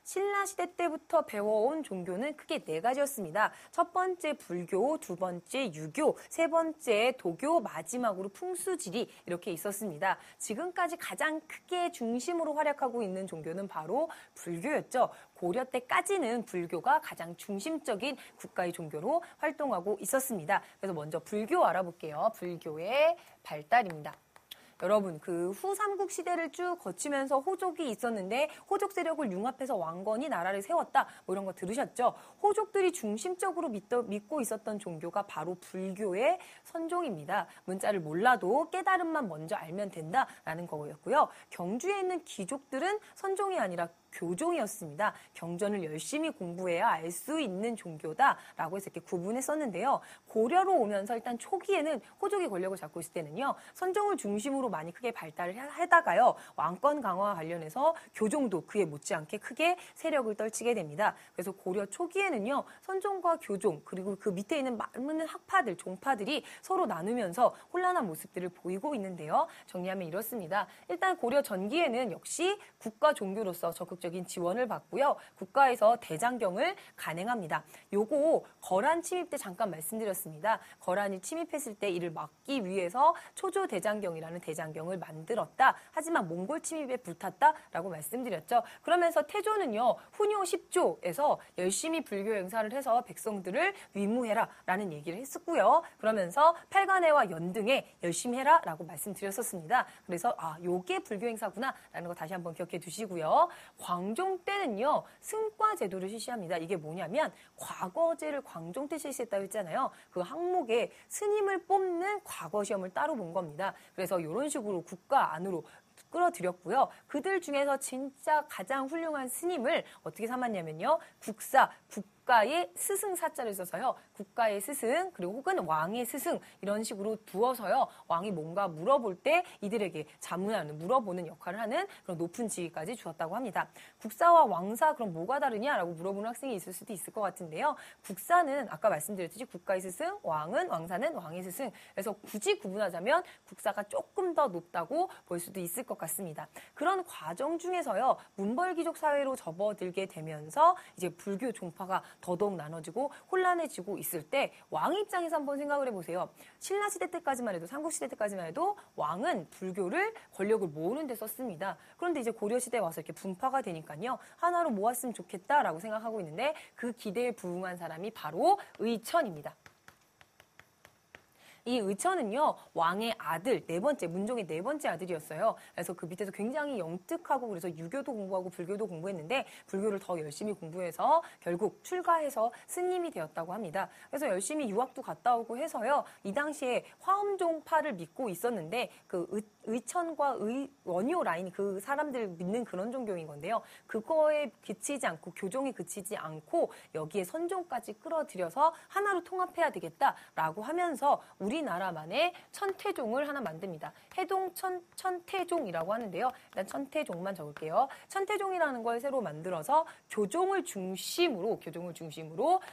신라시대 때부터 배워온 종교는 크게 네 가지였습니다. 첫 번째 불교, 두 번째 유교, 세 번째 도교, 마지막으로 풍수지리 이렇게 있었습니다. 지금까지 가장 크게 중심으로 활약하고 있는 종교는 바로 불교였죠. 고려 때까지는 불교가 가장 중심적인 국가의 종교로 활동하고 있었습니다. 그래서 먼저 불교 알아볼게요. 불교의 발달입니다. 여러분, 그 후삼국 시대를 쭉 거치면서 호족이 있었는데 호족 세력을 융합해서 왕건이 나라를 세웠다. 뭐 이런 거 들으셨죠? 호족들이 중심적으로 믿고 있었던 종교가 바로 불교의 선종입니다. 문자를 몰라도 깨달음만 먼저 알면 된다라는 거였고요. 경주에 있는 귀족들은 선종이 아니라 교종이었습니다. 경전을 열심히 공부해야 알 수 있는 종교다라고 해서 이렇게 구분했었는데요. 고려로 오면서 일단 초기에는 호족이 권력을 잡고 있을 때는요. 선종을 중심으로 많이 크게 발달을 하다가요. 왕권 강화와 관련해서 교종도 그에 못지않게 크게 세력을 떨치게 됩니다. 그래서 고려 초기에는요. 선종과 교종 그리고 그 밑에 있는 많은 학파들, 종파들이 서로 나누면서 혼란한 모습들을 보이고 있는데요. 정리하면 이렇습니다. 일단 고려 전기에는 역시 국가 종교로서 적극적인 지원을 받고요. 국가에서 대장경을 간행합니다. 요거 거란 침입 때 잠깐 말씀드렸습니다. 거란이 침입했을 때 이를 막기 위해서 초조 대장경이라는 대장경을 만들었다. 하지만 몽골 침입에 불탔다라고 말씀드렸죠. 그러면서 태조는요. 훈요 10조에서 열심히 불교 행사를 해서 백성들을 위무해라라는 얘기를 했었고요. 그러면서 팔관해와 연등에 열심히 해라라고 말씀드렸었습니다. 그래서 요게 불교 행사구나라는 거 다시 한번 기억해 두시고요. 광종 때는요. 승과 제도를 실시합니다. 이게 뭐냐면 과거제를 광종 때 실시했다고 했잖아요. 그 항목에 스님을 뽑는 과거 시험을 따로 본 겁니다. 그래서 이런 식으로 국가 안으로 끌어들였고요. 그들 중에서 진짜 가장 훌륭한 스님을 어떻게 삼았냐면요. 국가의 스승 사자를 써서요. 국가의 스승 그리고 혹은 왕의 스승 이런 식으로 두어서요. 왕이 뭔가 물어볼 때 이들에게 자문하는 물어보는 역할을 하는 그런 높은 지위까지 주었다고 합니다. 국사와 왕사 그럼 뭐가 다르냐라고 물어보는 학생이 있을 수도 있을 것 같은데요. 국사는 아까 말씀드렸듯이 국가의 스승, 왕사는 왕의 스승. 그래서 굳이 구분하자면 국사가 조금 더 높다고 볼 수도 있을 것 같습니다. 그런 과정 중에서요. 문벌귀족 사회로 접어들게 되면서 이제 불교 종파가 더더욱 나눠지고 혼란해지고 있을 때 왕 입장에서 한번 생각을 해보세요. 신라시대 때까지만 해도 삼국시대 때까지만 해도 왕은 불교를 권력을 모으는 데 썼습니다. 그런데 이제 고려시대에 와서 이렇게 분파가 되니까요. 하나로 모았으면 좋겠다라고 생각하고 있는데 그 기대에 부응한 사람이 바로 의천입니다. 이 의천은요, 왕의 아들, 문종의 네 번째 아들이었어요. 그래서 그 밑에서 굉장히 영특하고 그래서 유교도 공부하고 불교도 공부했는데 불교를 더 열심히 공부해서 결국 출가해서 스님이 되었다고 합니다. 그래서 열심히 유학도 갔다 오고 해서요, 이 당시에 화엄종파를 믿고 있었는데 그 의천과 원효 라인 그 사람들 믿는 그런 종교인 건데요. 그거에 그치지 않고 교종에 그치지 않고 여기에 선종까지 끌어들여서 하나로 통합해야 되겠다라고 하면서 우리나라만의 천태종을 하나 만듭니다. 해동 천태종이라고 하는데요. 일단 천태종만 적을게요. 천태종이라는 걸 새로 만들어서 교종을 중심으로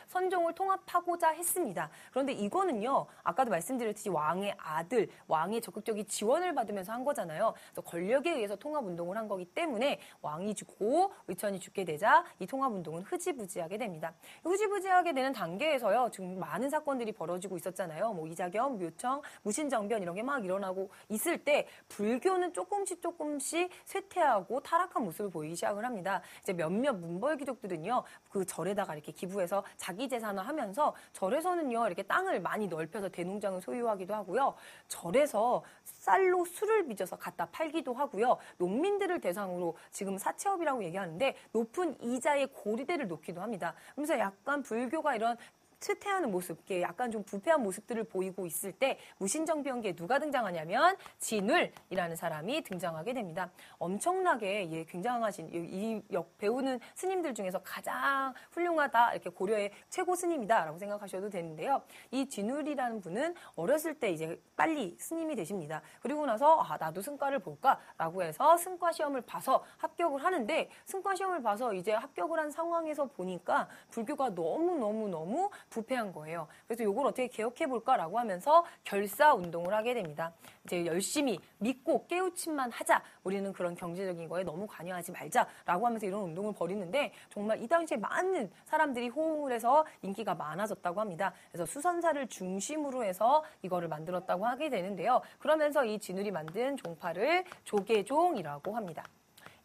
선종을 통합하고자 했습니다. 그런데 이거는요. 아까도 말씀드렸듯이 왕의 아들, 왕의 적극적인 지원을 받으면서 한 거잖아요. 그래서 권력에 의해서 통합운동을 한 거기 때문에 왕이 죽고 의천이 죽게 되자 이 통합운동은 흐지부지하게 됩니다. 흐지부지하게 되는 단계에서요. 지금 많은 사건들이 벌어지고 있었잖아요. 뭐 이자겸, 묘청, 무신정변 이런 게 막 일어나고 있을 때 불교는 조금씩 쇠퇴하고 타락한 모습을 보이기 시작을 합니다. 이제 몇몇 문벌귀족들은요. 그 절에다가 이렇게 기부해서 자기 재산을 하면서 절에서는요. 이렇게 땅을 많이 넓혀서 대농장을 소유하기도 하고요. 절에서 쌀로 술을 빚어서 갖다 팔기도 하고요. 농민들을 대상으로 지금 사채업이라고 얘기하는데 높은 이자의 고리대를 놓기도 합니다. 그래서 약간 불교가 이런 쇠퇴하는 모습, 약간 좀 부패한 모습들을 보이고 있을 때 무신정변기에 누가 등장하냐면 진울이라는 사람이 등장하게 됩니다. 엄청나게 굉장하신 이 배우는 스님들 중에서 가장 훌륭하다, 이렇게 고려의 최고 스님이다라고 생각하셔도 되는데요. 이 진울이라는 분은 어렸을 때 이제 빨리 스님이 되십니다. 그리고 나서 나도 승과를 볼까라고 해서 승과 시험을 봐서 합격을 하는데 승과 시험을 봐서 이제 합격을 한 상황에서 보니까 불교가 너무 부패한 거예요. 그래서 이걸 어떻게 개혁해 볼까라고 하면서 결사 운동을 하게 됩니다. 이제 열심히 믿고 깨우침만 하자. 우리는 그런 경제적인 거에 너무 관여하지 말자라고 하면서 이런 운동을 벌이는데 정말 이 당시에 많은 사람들이 호응을 해서 인기가 많아졌다고 합니다. 그래서 수선사를 중심으로 해서 이거를 만들었다고 하게 되는데요. 그러면서 이 진울이 만든 종파를 조계종이라고 합니다.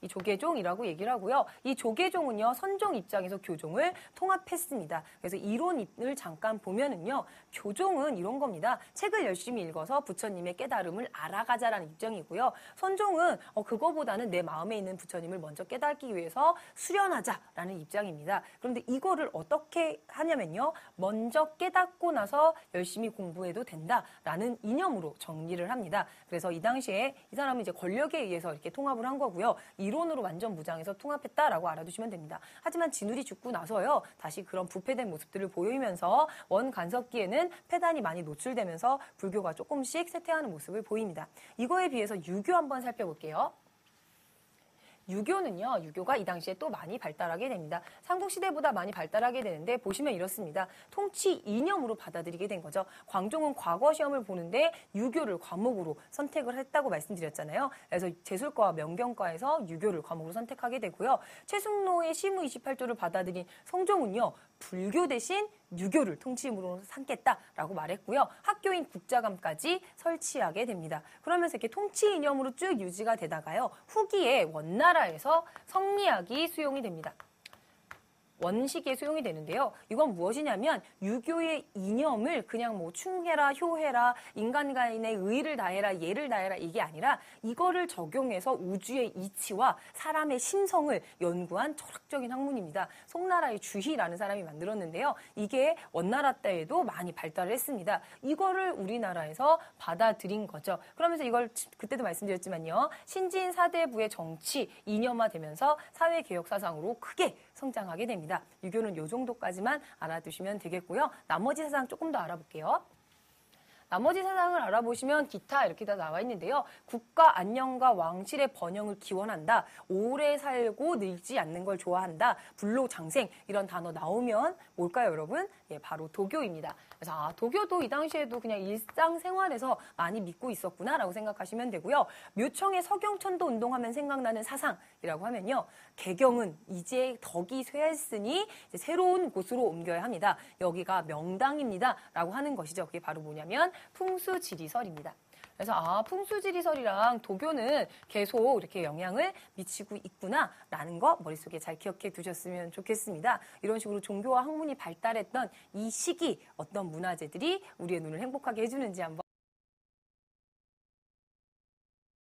이 조계종이라고 얘기를 하고요. 이 조계종은요, 선종 입장에서 교종을 통합했습니다. 그래서 이론을 잠깐 보면은요, 교종은 이런 겁니다. 책을 열심히 읽어서 부처님의 깨달음을 알아가자라는 입장이고요. 선종은 그거보다는 내 마음에 있는 부처님을 먼저 깨닫기 위해서 수련하자라는 입장입니다. 그런데 이거를 어떻게 하냐면요, 먼저 깨닫고 나서 열심히 공부해도 된다라는 이념으로 정리를 합니다. 그래서 이 당시에 이 사람은 이제 권력에 의해서 이렇게 통합을 한 거고요. 이론으로 완전 무장해서 통합했다라고 알아두시면 됩니다. 하지만 진울이 죽고 나서요, 다시 그런 부패된 모습들을 보이면서 원간석기에는 폐단이 많이 노출되면서 불교가 조금씩 쇠퇴하는 모습을 보입니다. 이거에 비해서 유교 한번 살펴볼게요. 유교는요, 유교가 이 당시에 또 많이 발달하게 됩니다. 삼국시대보다 많이 발달하게 되는데 보시면 이렇습니다. 통치 이념으로 받아들이게 된 거죠. 광종은 과거 시험을 보는데 유교를 과목으로 선택을 했다고 말씀드렸잖아요. 그래서 제술과와 명경과에서 유교를 과목으로 선택하게 되고요. 최승로의 시무 28조를 받아들인 성종은요, 불교 대신 유교를 통치임으로 삼겠다라고 말했고요. 학교인 국자감까지 설치하게 됩니다. 그러면서 이렇게 통치 이념으로 쭉 유지가 되다가요. 후기에 원나라에서 성리학이 수용이 됩니다. 원식에 수용이 되는데요. 이건 무엇이냐면 유교의 이념을 그냥 뭐 충해라, 효해라, 인간간의 의를 다해라, 예를 다해라 이게 아니라 이거를 적용해서 우주의 이치와 사람의 심성을 연구한 철학적인 학문입니다. 송나라의 주희라는 사람이 만들었는데요. 이게 원나라 때에도 많이 발달을 했습니다. 이거를 우리나라에서 받아들인 거죠. 그러면서 이걸 그때도 말씀드렸지만요. 신진 사대부의 정치 이념화되면서 사회개혁 사상으로 크게 성장하게 됩니다. 유교는 이 정도까지만 알아두시면 되겠고요. 나머지 사상 조금 더 알아볼게요. 나머지 사상을 알아보시면 기타 이렇게 다 나와 있는데요. 국가 안녕과 왕실의 번영을 기원한다. 오래 살고 늙지 않는 걸 좋아한다. 불로장생 이런 단어 나오면 뭘까요, 여러분? 예, 바로 도교입니다. 그래서 도교도 이 당시에도 그냥 일상생활에서 많이 믿고 있었구나라고 생각하시면 되고요. 묘청의 서경천도 운동하면 생각나는 사상이라고 하면요. 개경은 이제 덕이 쇠했으니 이제 새로운 곳으로 옮겨야 합니다. 여기가 명당입니다라고 하는 것이죠. 그게 바로 뭐냐면 풍수지리설입니다. 그래서 풍수지리설이랑 도교는 계속 이렇게 영향을 미치고 있구나라는 거 머릿속에 잘 기억해 두셨으면 좋겠습니다. 이런 식으로 종교와 학문이 발달했던 이 시기 어떤 문화재들이 우리의 눈을 행복하게 해주는지 한번